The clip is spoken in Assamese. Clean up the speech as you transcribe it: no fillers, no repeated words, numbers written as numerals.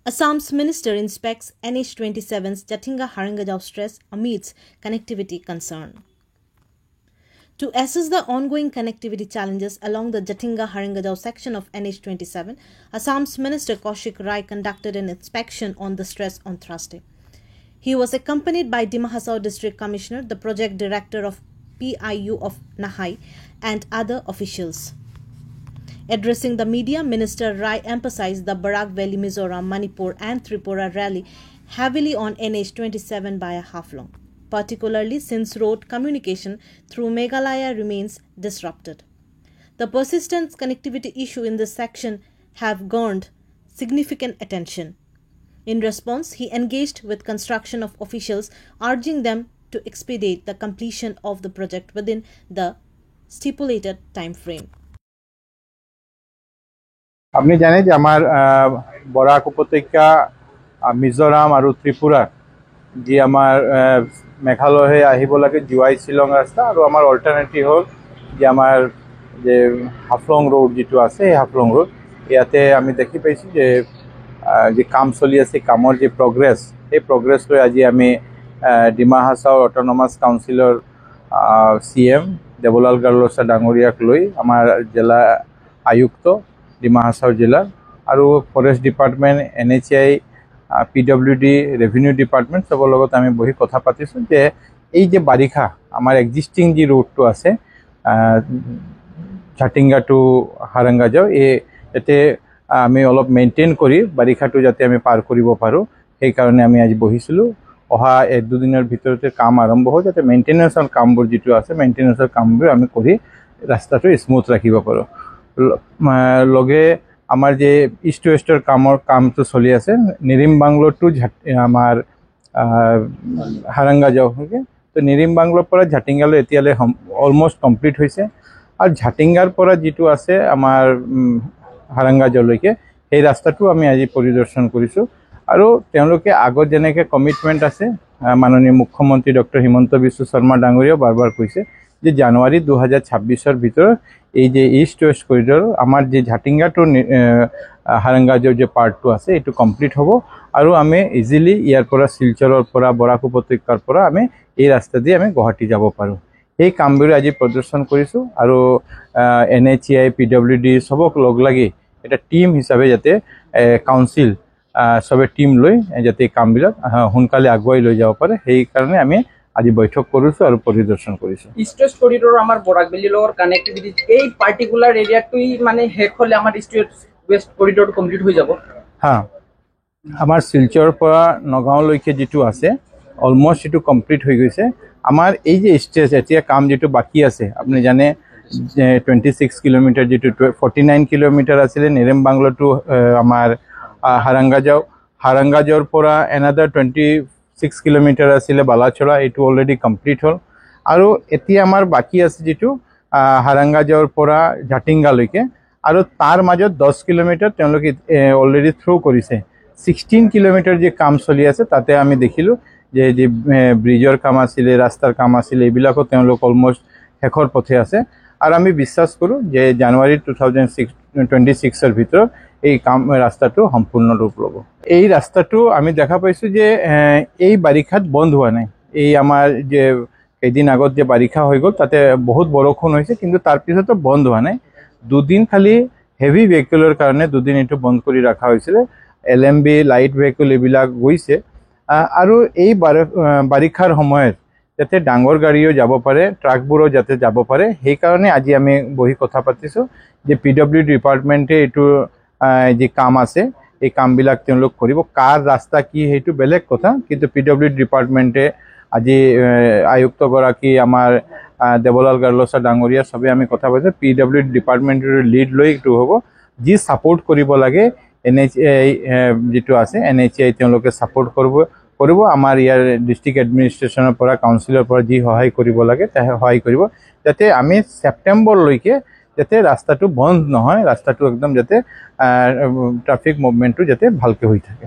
Assam's minister inspects NH27's Jatinga-Harangajau stretch amidst connectivity concern. To assess the ongoing connectivity challenges along the Jatinga-Harangajau section of NH27, Assam's Minister Kaushik Rai conducted an inspection on the stretch on Thursday. He was accompanied by Dima Hasao District Commissioner, the Project Director of PIU of Nahai, and other officials. Addressing the media, Minister Rai emphasized the Barak Valley, Mizoram, Manipur and Tripura rally heavily on NH27 via Haflong, particularly since road communication through Meghalaya remains disrupted. The persistent connectivity issue in this section have garnered significant attention. In response, he engaged with construction of officials, urging them to expedite the completion of the project within the stipulated time frame. আপনি জানেন যে আমার বরাক উপত্যকা মিজোরাম আৰু ত্ৰিপুৰা যি আমাৰ মেঘালয় হৈ আহিব লাগে জুৱাই শিলং ৰাস্তা আৰু আমাৰ অল্টাৰনেটিভ হ'ল যে আমাৰ যে হাফলং ৰোড যিটো আছে এই হাফলং ৰোড ইয়াতে আমি দেখি পাইছোঁ যে যে কাম চলি আছে কামৰ যে প্ৰগ্ৰেছ এই প্ৰগ্ৰেছ লৈ আজি আমি ডিমা হাছাও অট'নমাছ কাউন্সিলৰ CM দেৱলাল গাৰ্লছা ডাঙৰীয়াক লৈ আমাৰ জিলা আয়ুক্ত ডিমা হাছাও জিলাৰ আৰু forest department NHI PWD revenue department সবৰ লগত আমি বহি কথা পাতিছোঁ যে এই যে বাৰিষা আমাৰ এক্সিষ্টিং যি ৰোডটো আছে ঝাটিংগা টু হাৰাংগাজাও এতে আমি অলপ মেইনটেইন কৰি বাৰিষাটো যাতে আমি পাৰ কৰিব পাৰোঁ সেইকাৰণে আমি আজি বহিছিলোঁ অহা 1-2 দিনৰ ভিতৰতে কাম আৰম্ভ হ'ব যাতে মেইনটেনেন্সৰ কামবোৰ যিটো আছে মেইনটেনেন্সৰ কামবোৰ আমি কৰি ৰাস্তাটো স্মুথ ৰাখিব পাৰোঁ লগে আমাৰ যে ইষ্ট ৱেষ্টৰ কামটো চলি আছে নিৰিম বাংলো টু আমাৰ হাৰাংগাজাও তো নিৰিম বাংলোৰ পৰা ঝাটিংগালৈ এতিয়ালৈ অলমোষ্ট কমপ্লিট হৈছে আৰু ঝাটিংগাৰ পৰা যিটো আছে আমাৰ হাৰাংগাজাওলৈকে সেই ৰাস্তাটো আমি আজি পৰিদৰ্শন কৰিছোঁ আৰু তেওঁলোকে আগত যেনেকৈ কমিটমেণ্ট আছে মাননীয় মুখ্যমন্ত্ৰী ডক্টৰ হিমন্ত বিশ্ব শৰ্মা ডাঙৰীয়াও বাৰবাৰ কৈছে যে জানুৱাৰী 2026-ৰ ভিতৰত এই যে ইষ্ট ৱেষ্ট কৰিডৰ আমাৰ যে ঝাটিংগা টু হাৰাংগাজাও যে পাৰ্টটো আছে এইটো কমপ্লিট হ'ব আৰু আমি ইজিলি ইয়াৰ পৰা শিলচৰৰ পৰা বৰাক উপত্যকাৰ পৰা আমি এই ৰাস্তা দি আমি গুৱাহাটী যাব পাৰোঁ এই কামবোৰ আজি প্ৰদৰ্শন কৰিছোঁ আৰু NHI PWD সবক লগ লাগি এটা টিম হিচাপে যাতে কাউন্সিল সবে টিম লৈ যাতে কামবিলাক সোনকালে আগুৱাই লৈ যাব পাৰে সেই কাৰণে আমি আজি বৈঠক কৰিছোঁ আৰু পৰিদৰ্শন কৰিছোঁ ইষ্ট ৱেষ্ট কৰিডৰ আমাৰ বৰাক ভেলীৰ লগত কানেক্টিভিটি এই পাৰ্টিকুলাৰ এৰিয়াটোই মানে শেষ হ'লে আমাৰ ইষ্ট ৱেষ্ট কৰিডৰটো কমপ্লিট হৈ যাব হ্যাঁ আমাৰ শিলচৰৰ পৰা নগাঁওলৈকে যিটো আছে অলমোষ্ট এইটো কমপ্লিট হৈ গৈছে আমাৰ এই যে ষ্টেজ এতিয়া কাম যিটো বাকী আছে আপুনি জানে 26 কিলোমিটাৰ যিটো 49 কিলোমিটাৰ আছিলে নিৰিম বাংলো টু আমাৰ হাৰাংগাজাওৰ পৰা এনাদাৰ 26 কিলোমিটাৰ আছিলে বালাচৰা এইটো অলৰেডি কমপ্লিট হ'ল আৰু এতিয়া আমাৰ বাকী আছে যিটো হাৰাংগাজাওৰ পৰা ঝাটিংগালৈকে আৰু তাৰ মাজত 10 কিলোমিটাৰ তেওঁলোকে অলৰেডি থ্ৰু কৰিছে 16 কিলোমিটাৰ যে কাম চলি আছে তাতে আমি দেখিলোঁ যে যে ব্ৰিজৰ কাম আছিলে ৰাস্তাৰ কাম আছিলে এইবিলাকো তেওঁলোক অলমোষ্ট শেষৰ পথে আছে আৰু আমি বিশ্বাস কৰোঁ যে জানুৱাৰী 2026-ৰ ভিতৰত এই কাম ৰাস্তাটো সম্পূৰ্ণ ৰূপ ল'ব এই ৰাস্তাটো আমি দেখা পাইছোঁ যে এই বাৰিষাত বন্ধ হোৱা নাই এই আমাৰ যে এদিন আগত যে বাৰিষা হৈ গ'ল তাতে বহুত বৰষুণ হৈছে কিন্তু তাৰ পিছতো বন্ধ হোৱা নাই দুদিন খালি হেভি ভেহিকলৰ কাৰণে দুদিন এইটো বন্ধ কৰি ৰখা হৈছিলে LMB লাইট ভেহিকল এইবিলাক গৈছে আৰু এই বাৰিষাৰ সময়ত যাতে ডাঙৰ গাড়ীও যাব পাৰে ট্ৰাকবোৰো যাতে যাব পাৰে সেইকাৰণে আজি আমি বহি কথা পাতিছোঁ যে PWD ডিপাৰ্টমেণ্টে এইটো যে কাম আছে এই কামবিলাক তেওঁলোক কৰিব কাৰ ৰাস্তা কি সেইটো বেলেগ কথা কিন্তু PWD ডিপাৰ্টমেণ্টে আজি আয়ুক্তগৰাকী আমাৰ দেৱলাল গাৰ্লছা ডাঙৰীয়া সবে আমি কথা পাতিছোঁ PWD ডিপাৰ্টমেণ্টৰ লিড লৈ এইটো হ'ব যি ছাপোৰ্ট কৰিব লাগে NHI যিটো আছে NHI তেওঁলোকে ছাপোৰ্ট কৰিব আমাৰ ইয়াৰ ডিষ্ট্ৰিক্ট এডমিনিষ্ট্ৰেশ্যনৰ পৰা কাউন্সিলৰ পৰা যি সহায় কৰিব লাগে সহায় কৰিব যাতে আমি ছেপ্টেম্বৰলৈকে যাতে ৰাস্তাটো বন্ধ নহয় ৰাস্তাটো একদম যাতে ট্ৰাফিক মুভমেণ্টটো যাতে ভালকৈ হৈ থাকে